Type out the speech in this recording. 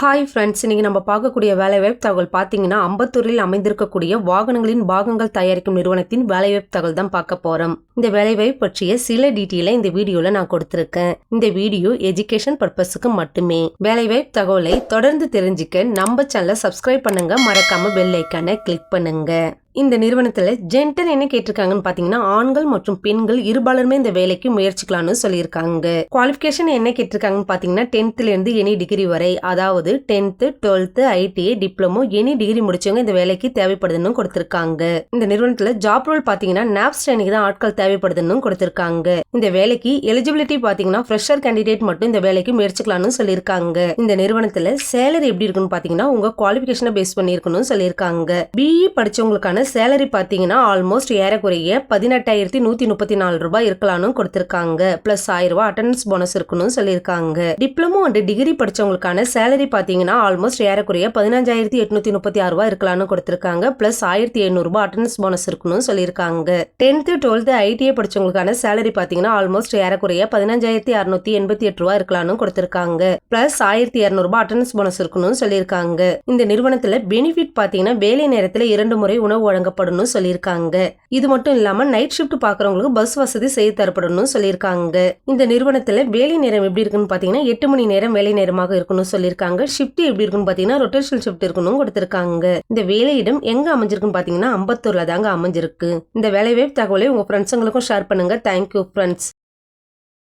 Hi friends, இன்னைக்கு நம்ம பார்க்கக்கூடிய வேலைவாய்ப்பு தகவல் பார்த்தீங்கன்னா அம்பத்தூரில் அமைந்திருக்கக்கூடிய வாகனங்களின் பாகங்கள் தயாரிக்கும் நிறுவனத்தின் வேலைவாய்ப்பு தகவல் தான் பார்க்க போறோம். இந்த வேலைவாய்ப்பு பற்றிய சில டீட்டெயிலை இந்த வீடியோல நான் கொடுத்திருக்கேன். இந்த வீடியோ எஜுகேஷன் பர்பஸுக்கு மட்டுமே. வேலைவாய்ப்பு தகவலை தொடர்ந்து தெரிஞ்சுக்க நம்ம சேனலை சப்ஸ்கிரைப் பண்ணுங்க, மறக்காம பெல் ஐக்கானை கிளிக் பண்ணுங்க. இந்த நிறுவனத்துல ஜென்டர் என்ன கேட்டிருக்காங்கன்னு பாத்தீங்கன்னா ஆண்கள் மற்றும் பெண்கள் இருபாலருமே இந்த வேலைக்கு முயற்சிக்கலாம்னு சொல்லியிருக்காங்க. குவாலிஃபிகேஷன் என்ன கேட்டிருக்காங்கன்னு பாத்தீங்கன்னா 10th இருந்து எனி டிகிரி வரை, அதாவது 10th 12th ITI diploma any degree முடிச்சவங்க இந்த வேலைக்கு தேவைப்படுதுன்னு கொடுத்திருக்காங்க. இந்த நிறுவனத்துல ஜாப் ரோல் பாத்தீங்கன்னா நாப்ஸ் ட்ரைனிங் தான் ஆட்கள் தேவைப்படுதுன்னு கொடுத்திருக்காங்க. இந்த வேலைக்கு எலிஜிபிலிட்டி பாத்தீங்கன்னா ஃப்ரெஷர் கேண்டிடேட் மட்டும் இந்த வேலைக்கு முயற்சிக்கலாம்னு சொல்லியிருக்காங்க. இந்த நிறுவனத்துல சேலரி எப்படி இருக்குன்னு பாத்தீங்கன்னா உங்க குவாலிஃபிகேஷனை பேஸ் பண்ணி இருக்கணும்னு சொல்லியிருக்காங்க. BE படிச்சவங்களுக்கான சேலரி பாத்தீங்கன்னா ஆல்மோஸ்ட் ஏறக்குறைய 18,134 ரூபாய் இருக்கலாம்னு கொடுத்திருக்காங்க. பிளஸ் 1000 ரூபாய் அட்டெண்டன்ஸ் போனஸ் இருக்கணும்னு சொல்லியிருக்காங்க. டிப்ளமோ அண்ட் டிகிரி படிச்சவங்களுக்கான சேலரி பாத்தீங்கன்னா ஆல்மோஸ்ட் ஏறக்குறைய 15,836 ரூபாய் இருக்கலாம்னு கொடுத்திருக்காங்க. பிளஸ் 1,700 ரூபாய் அட்டெண்டன்ஸ் போனஸ் இருக்கணும்னு சொல்லியிருக்காங்க. 10th 12th ITI படிச்சவங்களுக்கான சேலரி பாத்தீங்கன்னா ஆல்மோஸ்ட் ஏறக்குறைய 15,688 ரூபாய் இருக்கலாம்னு கொடுத்திருக்காங்க. பிளஸ் 1,200 ரூபாய் அட்டெண்டன்ஸ் போனஸ் இருக்கணும்னு சொல்லியிருக்காங்க. இந்த நிறுவனத்துல பெனிஃபிட் பாத்தீங்கன்னா வேலை நேரத்துல 2 முறை உணவு வழங்கப்படும் சொல்லியிருக்காங்க. இது மட்டும் இல்லாம நைட் ஷிஃப்ட் பாக்குறவங்களுக்கு பஸ் வசதி செய்து தரப்படும் சொல்லியிருக்காங்க. இந்த நிறுவனத்துல வேலை நேரம் எப்படி இருக்குன்னு பாத்தீங்கன்னா 8 மணி நேரம் வேலை நேரமாக இருக்கணும் சொல்லியிருக்காங்க. ஷிஃப்ட் எப்படி இருக்குன்னு பாத்தீங்கன்னா ரொட்டேஷனல் ஷிஃப்ட் இருக்கணும் கொடுத்திருக்காங்க. இந்த வேலையிடம் எங்க அமைஞ்சிருக்குன்னு பாத்தீங்கன்னா அம்பத்தூர்ல தாங்க அமைஞ்சிருக்கு. இந்த வேலைவாய்ப்பு தகவலை உங்க ஃப்ரெண்ட்ஸுங்களுக்கும் ஷேர் பண்ணுங்க. Thank you friends.